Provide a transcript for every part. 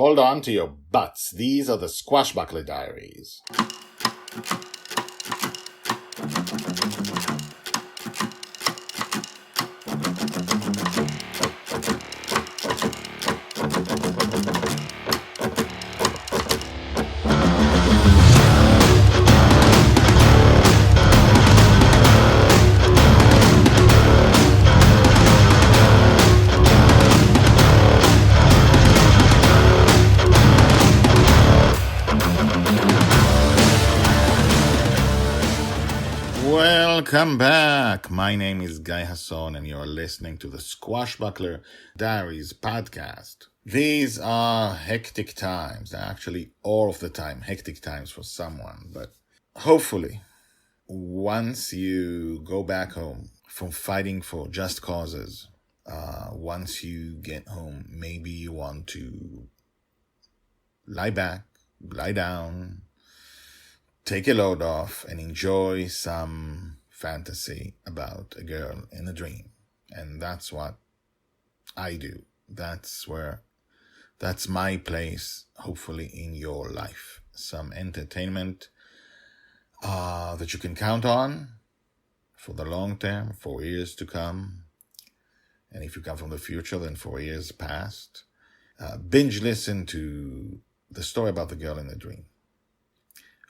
Hold on to your butts. These are the Squashbuckler Diaries. Welcome back. My name is Guy Hasson and you're listening to the Squashbuckler Diaries podcast. These are hectic times. Actually, all of the time, hectic times for someone. But hopefully, once you go back home from fighting for just causes, once you get home, maybe you want to lie back, lie down, take a load off and enjoy some fantasy about a girl in a dream. And that's what I do. That's my place, hopefully, in your life. Some entertainment that you can count on for the long term, for years to come. And if you come from the future, then for years past. Binge listen to the story about the girl in the dream.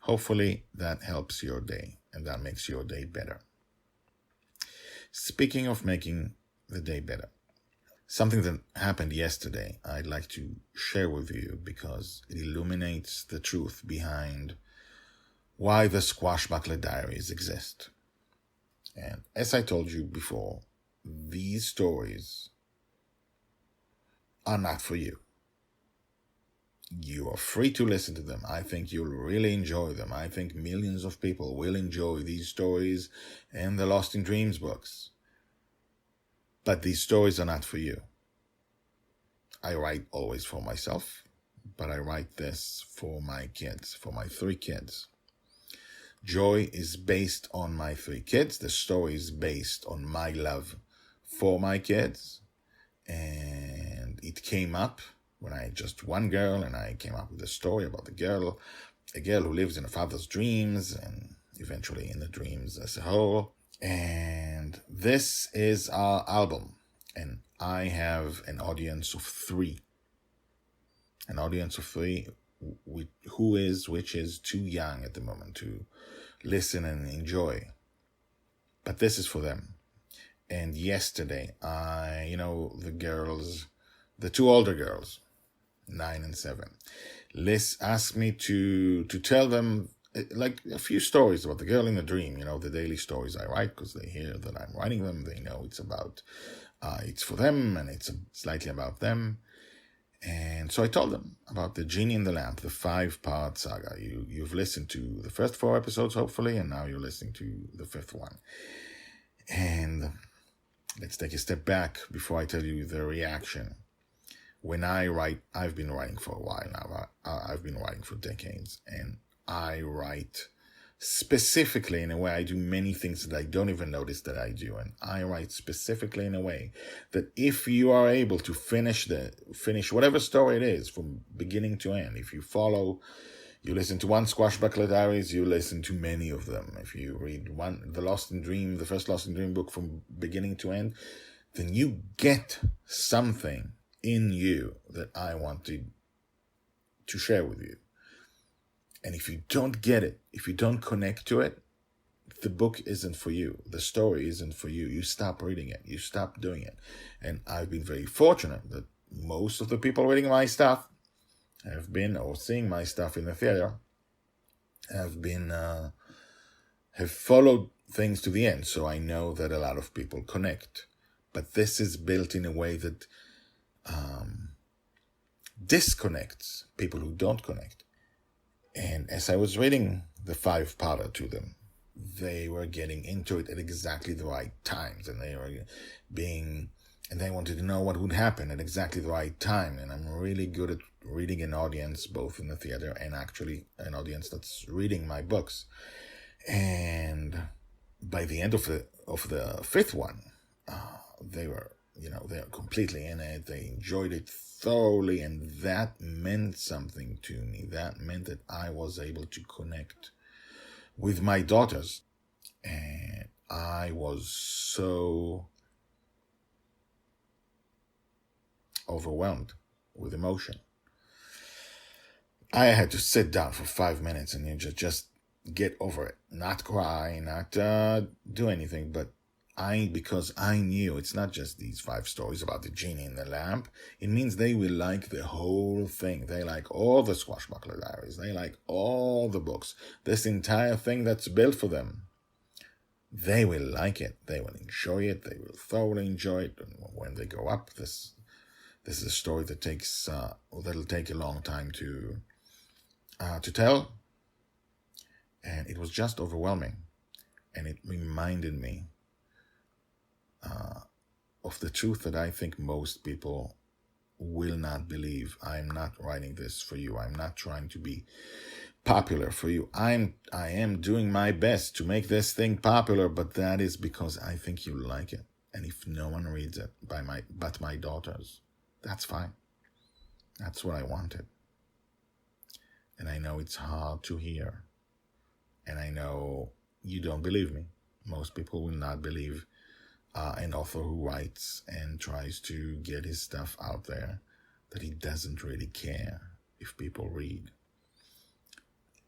Hopefully that helps your day and that makes your day better. Speaking of making the day better, something that happened yesterday I'd like to share with you because it illuminates the truth behind why the Squashbuckler Diaries exist. And as I told you before, these stories are not for you. You are free to listen to them. I think you'll really enjoy them. I think millions of people will enjoy these stories and the Lost in Dreams books. But these stories are not for you. I write always for myself, but I write this for my kids, for my 3 kids. Joy is based on my 3 kids. The story is based on my love for my kids. And it came up when I had just one girl, and I came up with a story about a girl who lives in a father's dreams, and eventually in the dreams as a whole. And this is our album, and I have an audience of 3. An audience of 3, which is too young at the moment to listen and enjoy. But this is for them. And yesterday, the 2 older girls, 9 and 7, Liz asked me to tell them like a few stories about the girl in the dream, the daily stories I write, because they hear that I'm writing them. They know it's about, it's for them and it's slightly about them. And so I told them about the Genie and the Lamp, the 5-part saga. You've listened to the first 4 episodes, hopefully, and now you're listening to the 5th one. And let's take a step back before I tell you the reaction. When I write, I've been writing for a while now. I've been writing for decades. And I write specifically in a way. I do many things that I don't even notice that I do. And I write specifically in a way that if you are able to finish whatever story it is from beginning to end, if you listen to one Squashbuckler Diaries, you listen to many of them. If you read the first Lost in Dream book from beginning to end, then you get something in you that I want to share with you. And if you don't get it, if you don't connect to it, the book isn't for you. The story isn't for you. You stop reading it. You stop doing it. And I've been very fortunate that most of the people reading my stuff or seeing my stuff in the theater have followed things to the end. So I know that a lot of people connect. But this is built in a way that disconnects people who don't connect. And as I was reading the 5-parter to them, they were getting into it at exactly the right times, and they wanted to know what would happen at exactly the right time. And I'm really good at reading an audience, both in the theater and actually an audience that's reading my books. And by the end of the 5th one, they're completely in it. They enjoyed it thoroughly, and that meant something to me. That meant that I was able to connect with my daughters, and I was so overwhelmed with emotion. I had to sit down for 5 minutes and just get over it. Not cry, not do anything, but because I knew it's not just these 5 stories about the genie in the lamp. It means they will like the whole thing. They like all the Squashbuckler Diaries. They like all the books. This entire thing that's built for them. They will like it. They will enjoy it. They will thoroughly enjoy it. And when they grow up, this is a story that that'll take a long time to tell. And it was just overwhelming. And it reminded me of the truth that I think most people will not believe. I'm not writing this for you. I'm not trying to be popular for you. I am doing my best to make this thing popular, but that is because I think you like it. And if no one reads it but my daughters, that's fine. That's what I wanted. And I know it's hard to hear. And I know you don't believe me. Most people will not believe an author who writes and tries to get his stuff out there, that he doesn't really care if people read.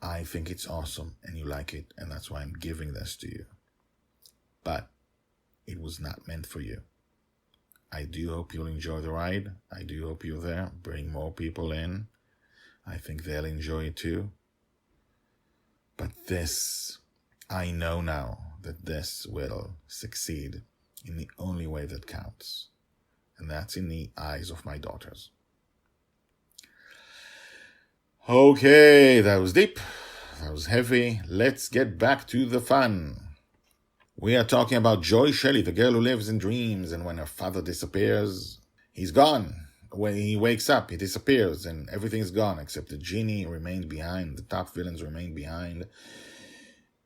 I think it's awesome and you like it, and that's why I'm giving this to you. But it was not meant for you. I do hope you'll enjoy the ride. I do hope you're there. Bring more people in. I think they'll enjoy it too. But this, I know now that this will succeed in the only way that counts. And that's in the eyes of my daughters. Okay, that was deep. That was heavy. Let's get back to the fun. We are talking about Joy Shelley, the girl who lives in dreams, and when her father disappears, he's gone. When he wakes up, he disappears, and everything's gone except the genie remained behind. The top villains remained behind.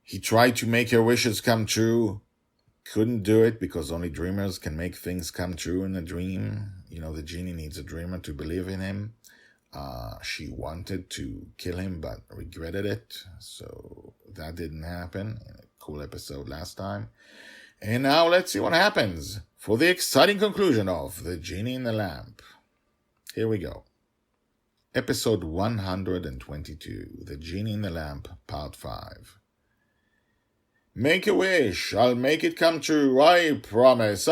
He tried to make her wishes come true. Couldn't do it because only dreamers can make things come true in a dream. You know, the genie needs a dreamer to believe in him. She wanted to kill him but regretted it. So that didn't happen. In a cool episode last time. And now let's see what happens for the exciting conclusion of The Genie in the Lamp. Here we go. Episode 122, The Genie in the Lamp, Part 5. Make a wish, I'll make it come true, I promise,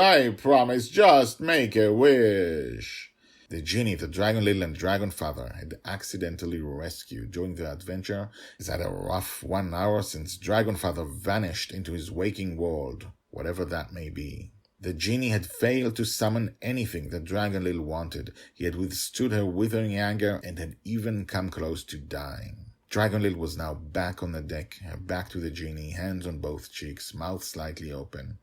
just make a wish. The genie, the dragon little and dragon father, had accidentally rescued during the adventure. It's had a rough 1 hour since dragon father vanished into his waking world, whatever that may be. The genie had failed to summon anything that Dragon Little wanted. He had withstood her withering anger and had even come close to dying. Dragon Little was now back on the deck, her back to the genie, hands on both cheeks, mouth slightly open.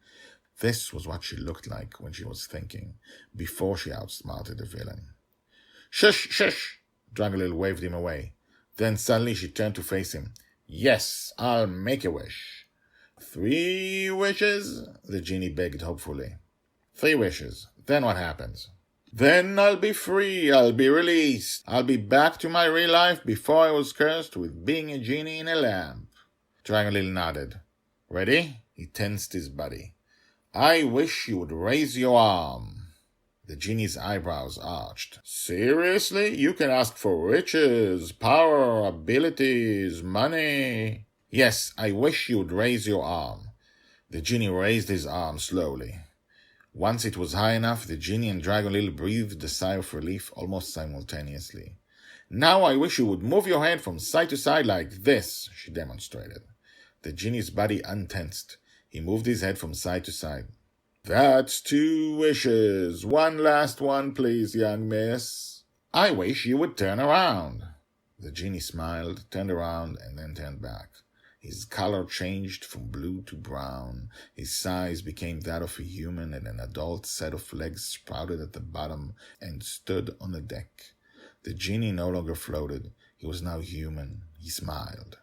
This was what she looked like when she was thinking, before she outsmarted the villain. Shush, shush! Dragon Little waved him away. Then suddenly she turned to face him. Yes, I'll make a wish. 3 wishes? The genie begged hopefully. 3 wishes. Then what happens? Then I'll be free. I'll be released. I'll be back to my real life before I was cursed with being a genie in a lamp. Dragon Little nodded. Ready? He tensed his body. I wish you would raise your arm. The genie's eyebrows arched. Seriously? You can ask for riches, power, abilities, money. Yes, I wish you would raise your arm. The genie raised his arm slowly. Once it was high enough, the genie and Dragon Little breathed a sigh of relief almost simultaneously. Now I wish you would move your head from side to side like this, she demonstrated. The genie's body untensed. He moved his head from side to side. That's 2 wishes. One last one, please, young miss. I wish you would turn around. The genie smiled, turned around, and then turned back. His color changed from blue to brown. His size became that of a human, and an adult set of legs sprouted at the bottom and stood on the deck. The genie no longer floated. He was now human. He smiled.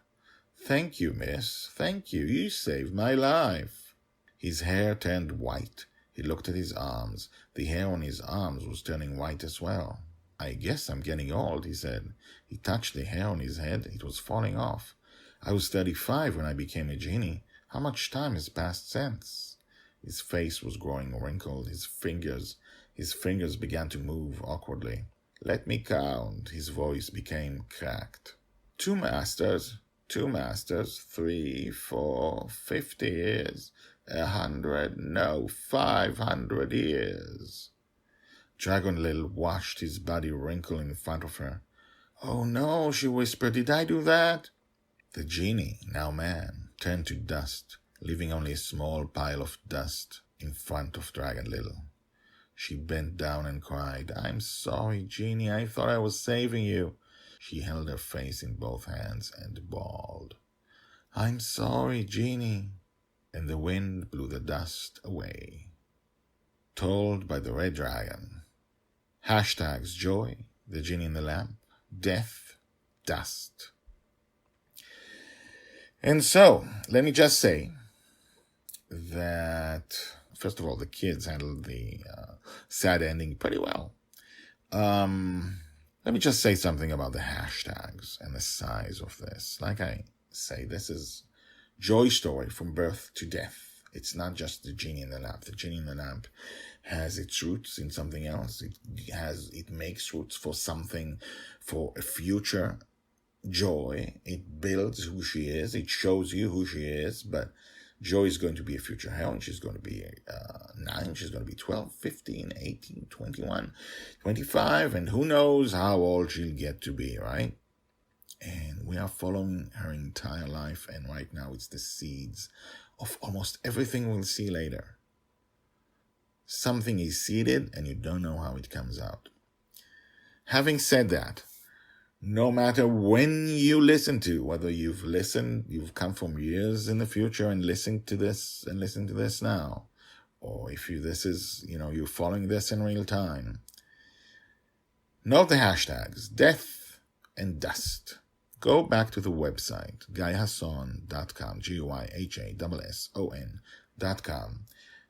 Thank you, miss. Thank you. You saved my life. His hair turned white. He looked at his arms. The hair on his arms was turning white as well. I guess I'm getting old, he said. He touched the hair on his head. It was falling off. I was 35 when I became a genie. How much time has passed since? His face was growing wrinkled. His fingers began to move awkwardly. Let me count. His voice became cracked. 2 masters, 3, 4, 50 years, 100, no, 500 years. Dragon Lil watched his body wrinkle in front of her. Oh no, she whispered, did I do that? The genie, now man, turned to dust, leaving only a small pile of dust in front of Dragon Lil. She bent down and cried, I'm sorry, Genie, I thought I was saving you. She held her face in both hands and bawled, I'm sorry, Genie. And the wind blew the dust away. Told by the Red Dragon. Hashtags joy, the genie in the lamp, death, dust. And so, let me just say that, first of all, the kids handled the sad ending pretty well. Let me just say something about the hashtags and the size of this. Like I say, this is joy story from birth to death. It's not just the genie in the lamp. The genie in the lamp has its roots in something else. It makes roots for something, for a future joy. It builds who she is. It shows you who she is. But Joy is going to be a future heroine. She's going to be 9. She's going to be 12, 15, 18, 21, 25. And who knows how old she'll get to be, right? And we are following her entire life. And right now it's the seeds of almost everything we'll see later. Something is seeded and you don't know how it comes out. Having said that, no matter when you listen to, whether you've come from years in the future and listen to this now, or if you're following this in real time, note the hashtags death and dust. Go back to the website, GuyHasson.com, GuyHasson.com,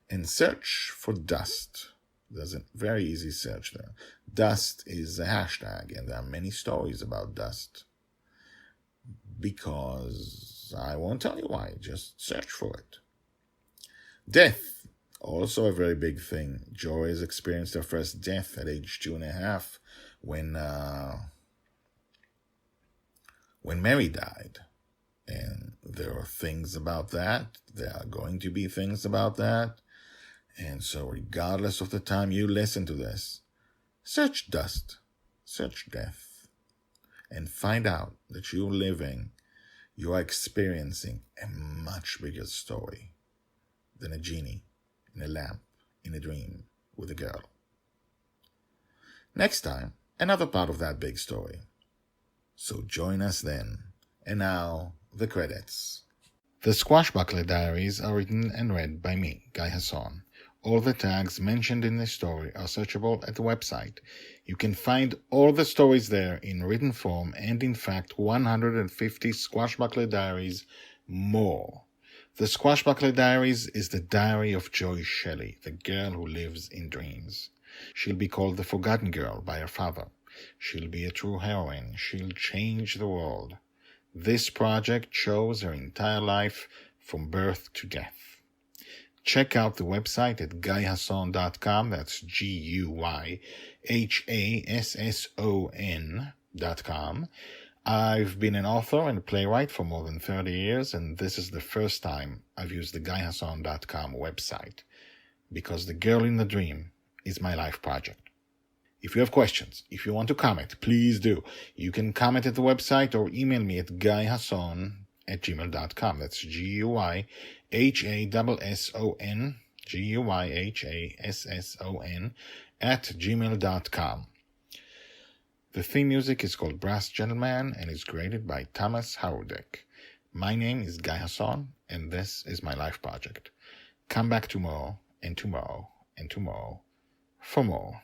and search for dust. There's a very easy search there. Dust is a hashtag, and there are many stories about dust. Because I won't tell you why, just search for it. Death, also a very big thing. Joy has experienced her first death at age 2.5 when Mary died. And there are things about that. There are going to be things about that. And so regardless of the time you listen to this, search dust, search death, and find out that you are experiencing a much bigger story than a genie in a lamp, in a dream, with a girl. Next time, another part of that big story. So join us then. And now, the credits. The Squashbuckler Diaries are written and read by me, Guy Hasson. All the tags mentioned in this story are searchable at the website. You can find all the stories there in written form and, in fact, 150 Squashbuckler Diaries more. The Squashbuckler Diaries is the diary of Joy Shelley, the girl who lives in dreams. She'll be called the Forgotten Girl by her father. She'll be a true heroine. She'll change the world. This project shows her entire life from birth to death. Check out the website at GuyHasson.com. That's GuyHasson.com. I've been an author and playwright for more than 30 years, and this is the first time I've used the GuyHasson.com website, because The Girl in the Dream is my life project. If you have questions, if you want to comment, please do. You can comment at the website or email me at GuyHasson@gmail.com. That's GuyHasson, GuyHasson @gmail.com. The theme music is called Brass Gentleman and is created by Thomas Howardek. My name is Guy Hasson, and this is my life project. Come back tomorrow, and tomorrow, and tomorrow for more.